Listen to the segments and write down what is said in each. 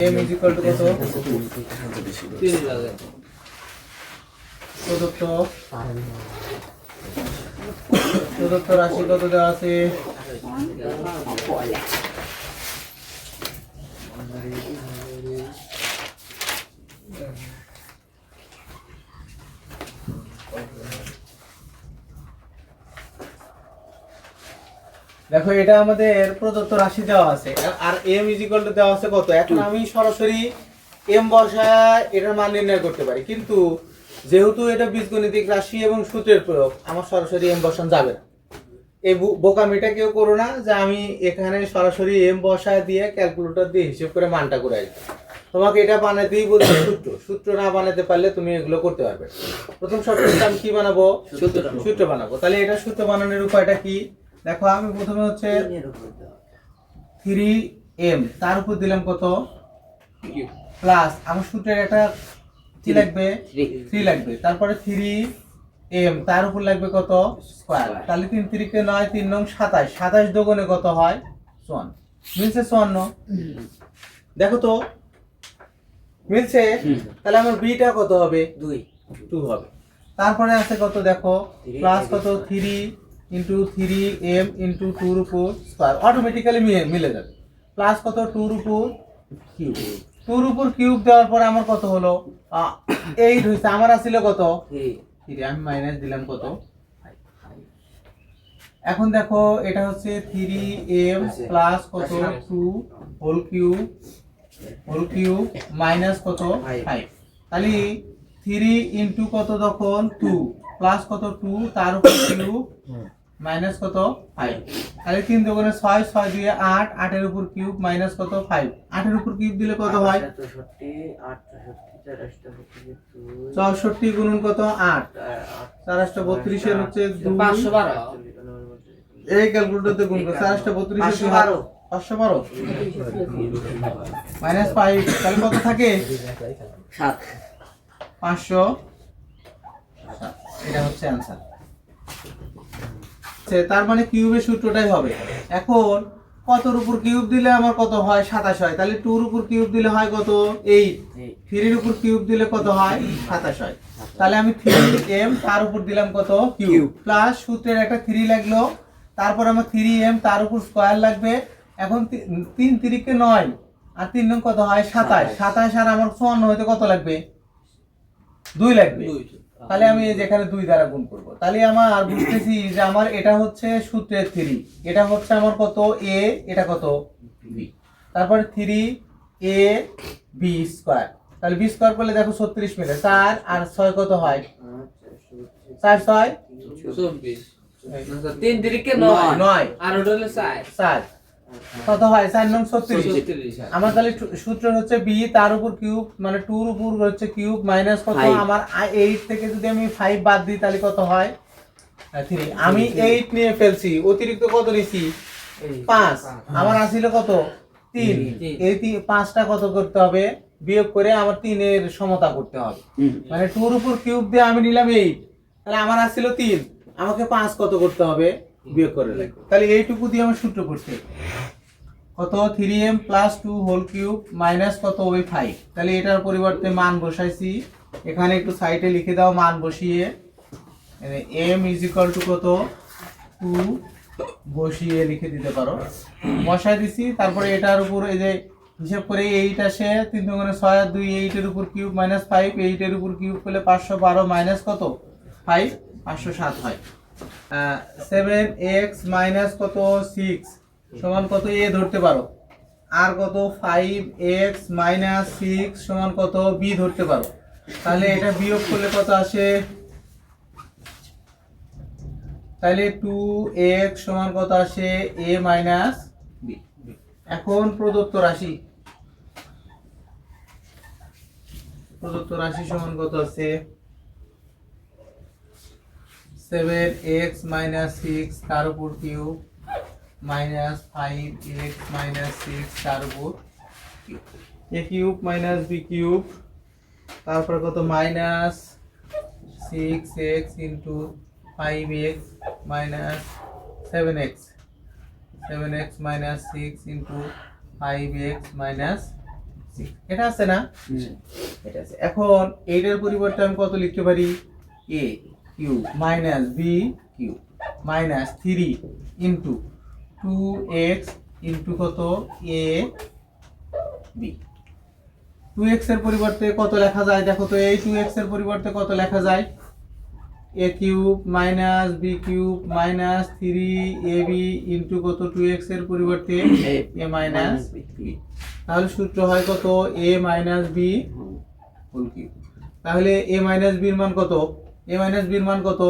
m is equal to কত প্রদত্ত রাশি কত দেওয়া আছে দেখো এটা আমাদের প্রদত্ত রাশি দেওয়া আছে আর m ইজ ইকুয়াল টু দেওয়া আছে কত এখন আমি সরাসরি m বসায় এটার মান নির্ণয় করতে পারি কিন্তু যেহেতু এটা বীজগণিতিক রাশি এবং সূত্রের প্রয়োগ আমার সরাসরি m বসানো যাবে না এই বোকামিটা কেউ করো না যে আমি এখানে সরাসরি m বসায় দিয়ে ক্যালকুলেটর দিয়ে হিসাব করে মানটা করে আসবো তোমাকে এটা বানাতেই বলতে সূত্র না বানাতে পারলে তুমি এগুলো করতে পারবে প্রথম শর্তটা আমি কি বানাবো সূত্র বানাবো তাহলে এটা সূত্র বানানোর উপায়টা কি দেখো আমি প্রথমে হচ্ছে 3m তার উপর দিলাম কত প্লাস আমার সূত্রের একটা কি লাগবে 3 লাগবে তারপরে 3m তার উপর লাগবে কত স্কয়ার তাহলে 3 3 কে 9 3 9 27 27 দুগুণে কত হয় 54 মিলছে 54 দেখো তো মিলছে তাহলে আমার বিটা কত হবে 2 হবে তারপরে আছে কত দেখো প্লাস কত 3 into 3m into 2 এর উপর স্কয়ার অটোমেটিক্যালি মিলে যাবে প্লাস কত 2 এর উপর কিউব 2 এর উপর কিউব দেওয়ার পরে আমার কত হলো 8 হইছে আমার আছিল কত 3 আমি মাইনাস দিলাম কত 5 এখন দেখো এটা হচ্ছে 3m প্লাস কত 2 হোল কিউব মাইনাস কত 5 তাহলে 3 into কত তখন 2 প্লাস কত 2 তার উপর কিউব মাইনাস কত 5 তাহলে 3 দুগুণে 6 6 দিয়ে 8 8 এর উপর কিউব মাইনাস কত 5 8 এর উপর কিউব দিলে কত হয় 64 গুণন কত 8 432 এর হচ্ছে 512 এই ক্যালকুলেটরতে গুণ করো 432 এর 512 মাইনাস 5 তাহলে কত থাকে 7 500 এটা হচ্ছে आंसर তার মানে কিউবের সূত্রটাই হবে এখন কতর উপর কিউব দিলে আমার কত হয় 27 হয় তাহলে 2 এর উপর কিউব দিলে হয় কত 8 3 এর উপর কিউব দিলে কত হয় 27 হয় তাহলে আমি 3m তার উপর দিলাম কত কিউব প্লাস সূত্রের একটা 3 লাগলো তারপর আমার 3m তার উপর স্কয়ার লাগবে এখন 3 3 কে 9 আর 3 নং কত হয় 27 27 আর আমার 54 হইতে কত লাগবে 2 লাগবে তাহলে আমি যেখানে 2 দ্বারা গুণ করব তাহলে আমার বুঝতেছি যে আমার এটা হচ্ছে সূত্রের 3 এটা হচ্ছে আমার কত a এটা কত b তারপরে 3a b স্কয়ার তাহলে b স্কয়ার করলে দেখো 36 মিলে 4 আর 6 কত হয় 4 6 24 3 3 কে 9 আর ওটা হলো 4 কত হয় 4 9 36 আমার তাহলে সূত্র হচ্ছে b তার উপর কিউব মানে 2 এর উপর হচ্ছে কিউব মাইনাস কত আমার 8 থেকে যদি আমি 5 বাদ দিই তাহলে কত হয় 3 আমি 8 নিয়ে ফেলছি অতিরিক্ত কত নিছি 5 আমার আসিল কত 3 এই 5টা কত করতে হবে বিয়োগ করে আমার 3 এর সমতা করতে হবে মানে 2 এর উপর কিউব দিয়ে আমি নিলাম 8 তাহলে আমার আসিল 3 আমাকে 5 কত করতে হবে বিয়োগ করে লাগবে তাহলে এইটুকু দিয়ে আমরা সূত্র করতে কত 3m plus 2 whole cube minus কত ওই 5 তাহলে এটার পরিবর্তে মান বসাইছি এখানে একটু সাইডে লিখে দাও মান বসিয়ে m ইজ ইকুয়াল টু কত 2 বসিয়ে লিখে দিতে পারো বসাই দিছি তারপরে এটার উপর এই যে হিসাব করে 8 আসে 3 দুগুণে 6 আর 2 8 এর উপর কিউব মাইনাস 5 8 এর উপর কিউব করলে 512 মাইনাস কত 5 507 হয় 7x মাইনাস কত 6 সমান কত a ধরতে পারো আর কত 5x মাইনাস 6 সমান কত b ধরতে পারো তাহলে এটা বিয়োগ করলে কত আসে তাহলে 2x সমান কত আসে a মাইনাস b এখন প্রদত্ত রাশি সমান কত আছে 7x minus 6 তার উপর কিউব minus 5x minus 6 তার উপর cube a cube minus b cube তারপর কত minus 6x into 5x minus 7x 7x minus 6 into 5x minus এটা আছে না, এটা আছে। এখন এইটার পরিবর্তে আমি কত লিখতে পারি, a cube minus b cube minus 3 into 2x into কত a b। 2x এর পরিবর্তে কত লেখা যায় দেখো তো, এই 2x এর পরিবর্তে কত লেখা যায়, a cube minus b cube minus 3ab into কত 2x এর পরিবর্তে a মাইনাস b। তাহলে সূত্র হয় কত, a minus b whole cube. তাহলে a মাইনাস b এর মান কত, a মাইনাস b এর মান কত,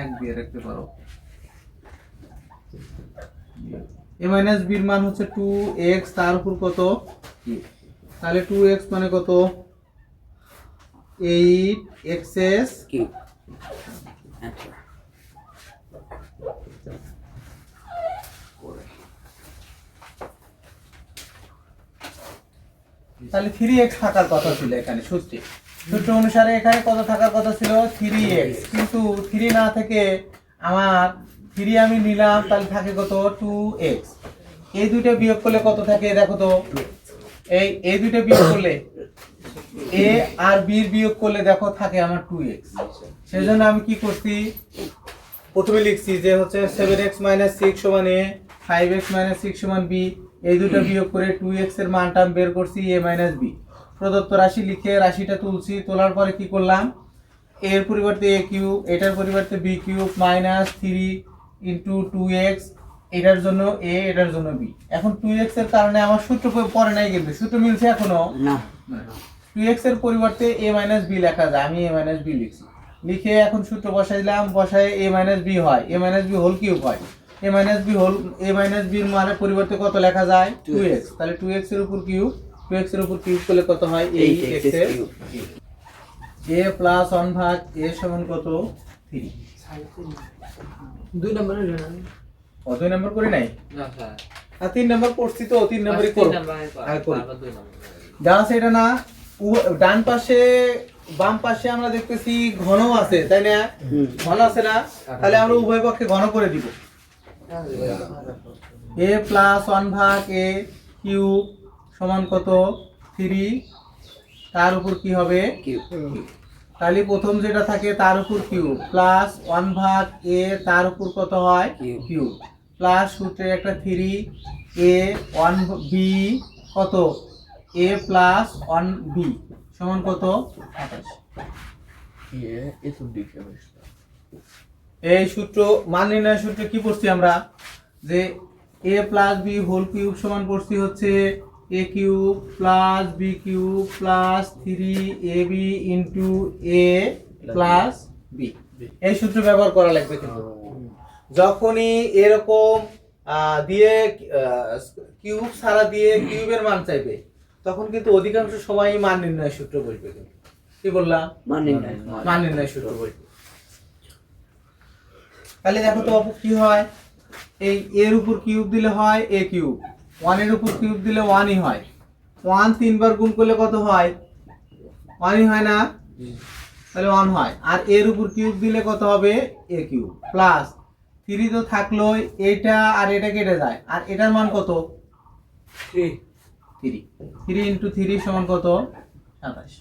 এক দিয়ে রাখতে পারো, a মাইনাস b এর মান হচ্ছে 2x তার উপর কত, তাহলে 2x মানে কত, 8x কিউব। তাহলে 3x থাকার কথা ছিল এখানে সূত্রে, সূত্র অনুসারে এখানে কত থাকার কথা ছিল 3x, কিন্তু 3 না থেকে আমার 3 আমি নিলাম, তাহলে থাকে কত 2x। এই দুইটা বিয়োগ করলে কত থাকে দেখো তো, এই দুইটা বিয়োগ করলে a আর b এর বিয়োগ করলে দেখো থাকে আমার 2x। সেজন্য আমি কি করছি, প্রথমে লিখছি যে হচ্ছে 7x - 6 = a, 5x - 6 = b। এই দুটো বিয়োগ করে 2x এর মানটা বের করছি a - b। প্রদত্ত রাশি লিখে রাশিটা তুলছি, তোলার পরে কি করলাম, a এর পরিবর্তে a কিউব, এটার পরিবর্তে b cube minus 3 into 2x, এটার জন্য a, এটার জন্য b। এখন 2x এর কারণে আমার সূত্র পরে নাই, কিন্তু সূত্র মিলছে এখনো না। 2x এর পরিবর্তে a - b লেখা যায়, আমি a - b লিখছি, লিখে এখন সূত্র বসাই দিলাম, বসায় a - b হয়, a - b হোল কিউব হয়, a - b এর মানের পরিবর্তে কত লেখা যায় 2x। তাহলে 2x এর উপর কিউব, 2x এর উপর কিউব করলে কত হয় 8x এর কিউব। a প্লাস 1 ভাগ a সমান কত 3। 2 নম্বরে ও 2 নম্বর করে নাই না স্যার, আর 3 নম্বর করছি তো 3 নম্বরই করব, আর করি যা আছে এটা না। ডান পাশে বাম পাশে আমরা দেখতেছি ঘন আছে, তাই না, ঘন আছে না, তাহলে আমরা উভয় পক্ষে ঘন করে দিব। a প্লাস 1 ভাগ a কিউব সমান কত 3, তার উপর কি হবে কিউব। তাহলে প্রথম যেটা থাকে তার উপর কিউব প্লাস 1 ভাগ a তার উপর কত হয় কিউব প্লাস সূত্রে একটা 3 a 1 b কত a প্লাস 1 b সমান কত 28। এই সূত্র মান নির্ণয় সূত্রে কি পড়ছি আমরা, যে a plus b whole cube সমান পড়ছি হচ্ছে a cube plus b cube plus 3ab into a plus b। এই সূত্র ব্যবহার করা লাগবে, কিন্তু যখনই এরকম দিয়ে কিউব ছাড়া দিয়ে কিউবের মান চাইবে তখন কিন্তু অধিকাংশ সময় মান নির্ণয় সূত্র বলবে। কি বললাম, মান নির্ণয় সূত্র বলবে। তাহলে দেখো তো কি হয়, এই এর উপর কিউব দিলে হয় a কিউব, 1 এর উপর কিউব দিলে 1ই হয়, 1 তিনবার গুণ করলে কত হয় 1ই হয় না, তাহলে 1 হয়। আর এর উপর কিউব দিলে কত হবে a কিউব প্লাস 3 তো থাকলো, এটা আর এটা কেটে যায়, আর এটার মান কত 3 ইন্টু 3 সমান কত 27।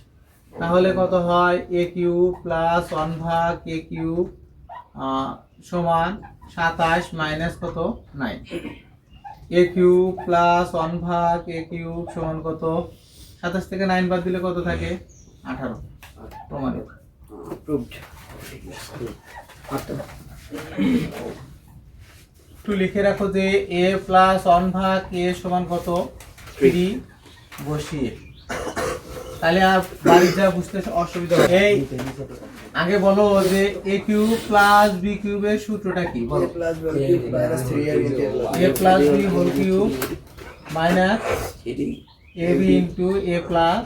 তাহলে কত হয় a কিউব প্লাস 1 ভাগ a কিউব সমান 27 মাইনাস কত 9। a কিউব প্লাস 1 ভাগ a কিউব সমান কত 27 থেকে 9 বাদ দিলে কত থাকে 18। প্রমাণিত, একটু লিখে রাখো যে a প্লাস 1 ভাগ a সমান কত 3 বসিয়ে, তাহলে আর বাড়ির যা বুঝতে অসুবিধা হবে। এই আগে বলো যে a কিউব প্লাস b কিউবের সূত্রটা কি বলো, a plus b whole cube minus ab into a plus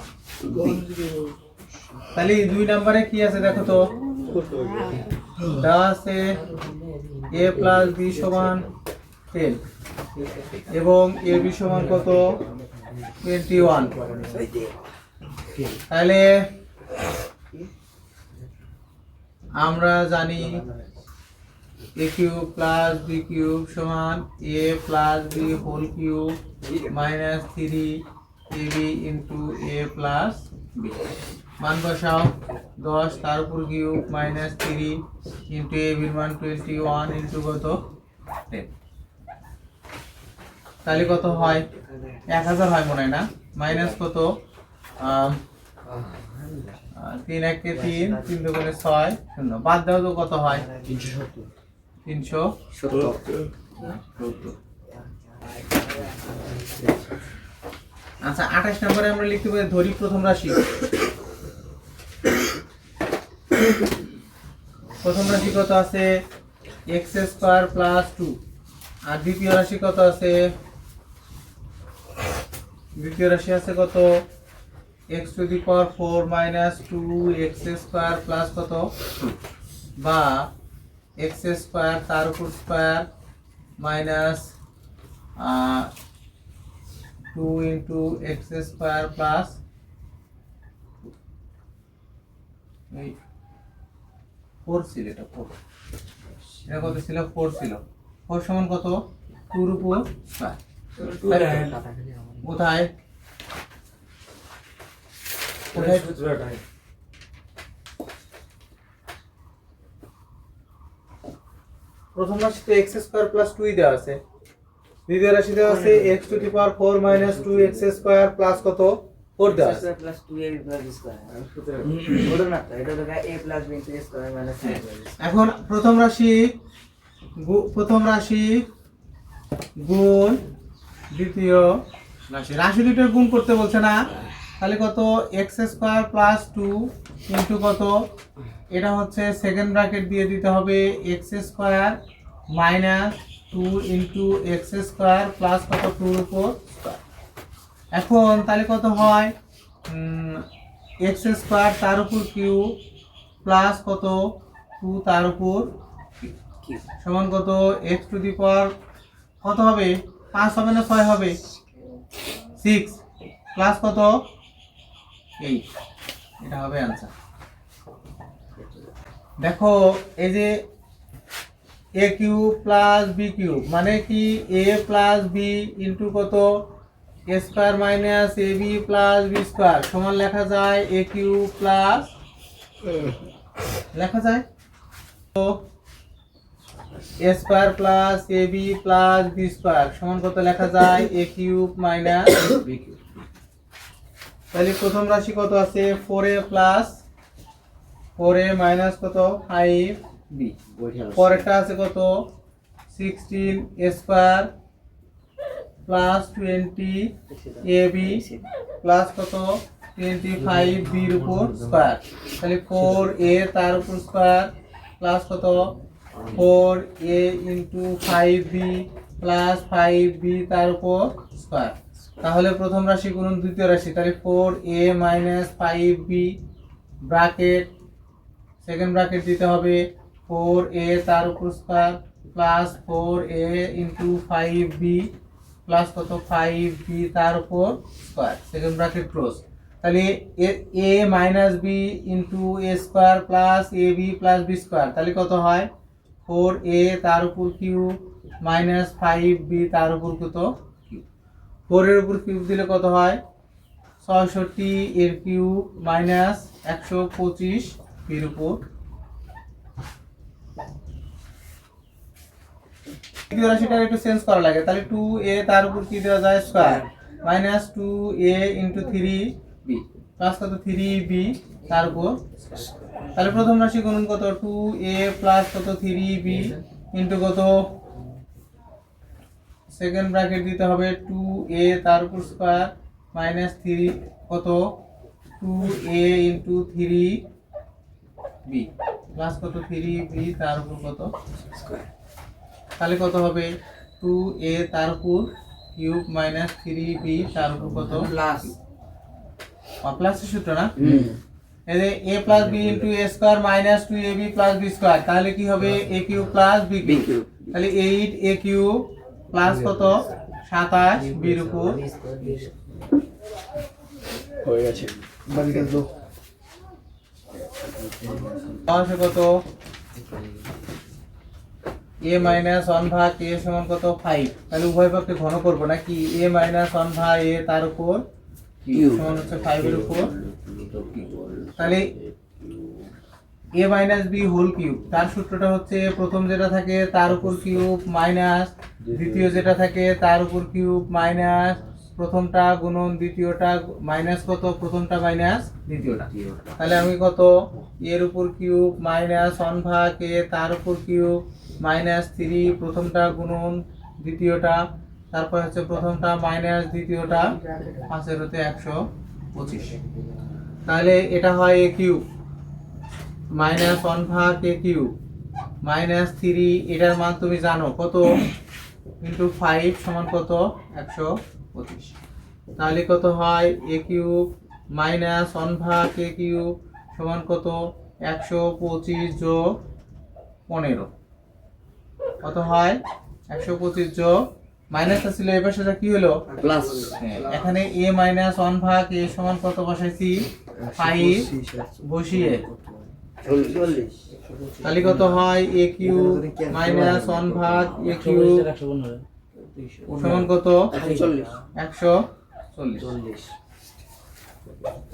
b। তাহলে 2 নম্বরে কি আছে দেখো তো, দেওয়া আছে a প্লাস b সমান 10 এবং ab সমান কত 21। তাহলে আমরা জানি a cube plus b cube সমান a plus b whole cube minus 3ab into a plus b. মান বসাও 10 তার উপর কিউব মাইনাস 3 ইন্টু এ বির মান 21 ইন্টু কত 10। তাহলে কত হয় 1000 হয় মনে হয় না, মাইনাস কত 3 1 3 3 2 6 0 বাদ দাও তো কত হয় 370। আচ্ছা 28 নম্বরে আমরা লিখতে পারি ধরি প্রথম রাশি। প্রথম রাশি কত আছে x স্কয়ার প্লাস 2 আর দ্বিতীয় রাশি কত আছে, দ্বিতীয় রাশি আছে কত x to the power 4 minus 2 x square plus কত 2 বা x স্কয়ার তার উপর square minus 2 into x square plus 4 ছিল, এটা 4 এটা কত ছিল 4 ছিল, 4 সমান কত 2 এর উপর স্কয়ার। কোথায় কোথায় প্রথম রাশিতে x স্কয়ার প্লাস 2 দেওয়া আছে, দ্বিতীয় রাশি দেওয়া আছে x to the power 4 minus 2 x square plus কত 4 দেওয়া আছে প্লাস 2a প্লাস স্কয়ার ওটা না এটা তো a plus b square minus c। এখন প্রথম রাশি গুণ দ্বিতীয় রাশি, রাশি দুটোর গুণ করতে বলছে না, তাহলে কত x স্কয়ার প্লাস 2 ইনটু কত, এটা হচ্ছে সেকেন্ড ব্র্যাকেট দিয়ে দিতে হবে x square minus 2 into x square plus কত 2 এর উপর স্কয়ার। এখন তাহলে কত হয় x স্কয়ার তার উপর কিউ প্লাস কত 2 তার উপর কিউ সমান কত x টু দি পাওয়ার কত হবে 5 হবে না 6 হবে 6 প্লাস কত 8, এটা হবে आंसर। দেখো এই যে a cube plus b cube মানে কি a প্লাস b ইনটু কত a square minus ab plus b square সমান লেখা যায় a কিউব প্লাস লেখা যায় তো a square plus ab plus b square সমান কত লেখা যায় a cube minus b cube. তাহলে প্রথম রাশি কত আছে 4a প্লাস 4a মাইনাস কত 5b, পরেরটা আছে কত 16a square plus 20ab plus কত 25b এর উপর স্কয়ার, তাহলে 4a তার উপর স্কয়ার প্লাস কত 4a into 5b plus 5b তার উপর স্কয়ার। তাহলে প্রথম রাশি গুণন দ্বিতীয় রাশি, তাহলে 4a minus 5b bracket second bracket দিতে হবে 4a তার উপর square plus 4a into 5b plus কত 5b তার উপর স্কয়ার সেকেন্ড ব্র্যাকেট ক্লোজ। তাহলে a minus b into a square plus ab plus b square, তাহলে কত হয় 4a তার উপর কিউব মাইনাস 5b তার উপর কত কিউব। 4 এর উপর কিউব দিলে কত হয় 66 এর কিউব মাইনাস 125 এর উপর। দ্বিতীয় রাশিটা একটু চেঞ্জ করা লাগে, তাহলে 2a তার উপর কি দেওয়া যায় square minus 2a into 3b plus কত 3b তার উপর। তাহলে প্রথম রাশি গুণন কত 2a প্লাস কত 3b ইনটু কত সেকেন্ড ব্র্যাকেট দিতে হবে 2a তার উপর স্কয়ার মাইনাস 3 কত 2a ইনটু 3b প্লাস কত 3b তার উপর কত স্কয়ার। তাহলে কত হবে 2a তার উপর কিউব মাইনাস 3b তার উপর কত প্লাস প্লাসের সূত্র না, এই যে a plus b into a square minus 2ab plus b square, তাহলে কি হবে a cube plus b cube, তাহলে 8a কিউব প্লাস কত 27 b এর উপর হয়ে গেছে। বাকি তো কত a মাইনাস 1 ভাগ a সমান কত 5, তাহলে উভয় পক্ষে ঘন করব নাকি a মাইনাস 1 ভাগ a তার উপর কিউব সমান হচ্ছে 5 এর উপর, তাহলে a minus b whole cube, তার সূত্রটা হচ্ছে প্রথম যেটা থাকে তার উপর কিউব মাইনাস দ্বিতীয় যেটা থাকে তার উপর কিউব মাইনাস প্রথমটা গুণন দ্বিতীয়টা মাইনাস কত প্রথমটা মাইনাস দ্বিতীয়টা, তাহলে আমি কত এর উপর কিউব মাইনাস 1 ভাগ a তার উপর কিউব মাইনাস 3 প্রথমটা গুণন দ্বিতীয়টা, তারপর হচ্ছে প্রথমটা মাইনাস দ্বিতীয়টা 5 এর হতে 125, তাহলে এটা হয় a কিউব মাইনাস 1 ভাগ a কিউব মাইনাস 3, এটার মান তুমি জানো কত ইন্টু 5 সমান কত 125, তাহলে কত হয় a কিউব মাইনাস 1 ভাগ a কিউব সমান কত 125 যোগ 15, কত হয় 125 যোগ মাইনাস ছিল এই পাশে কি হলো প্লাস এখানে a মাইনাস 1 ভাগ a সমান কত বসাইছি 5 বসিয়ে, 40 তাহলে কত হয় a কিউব মাইনাস 1 ভাগ a কিউব সমান কত 40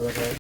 140।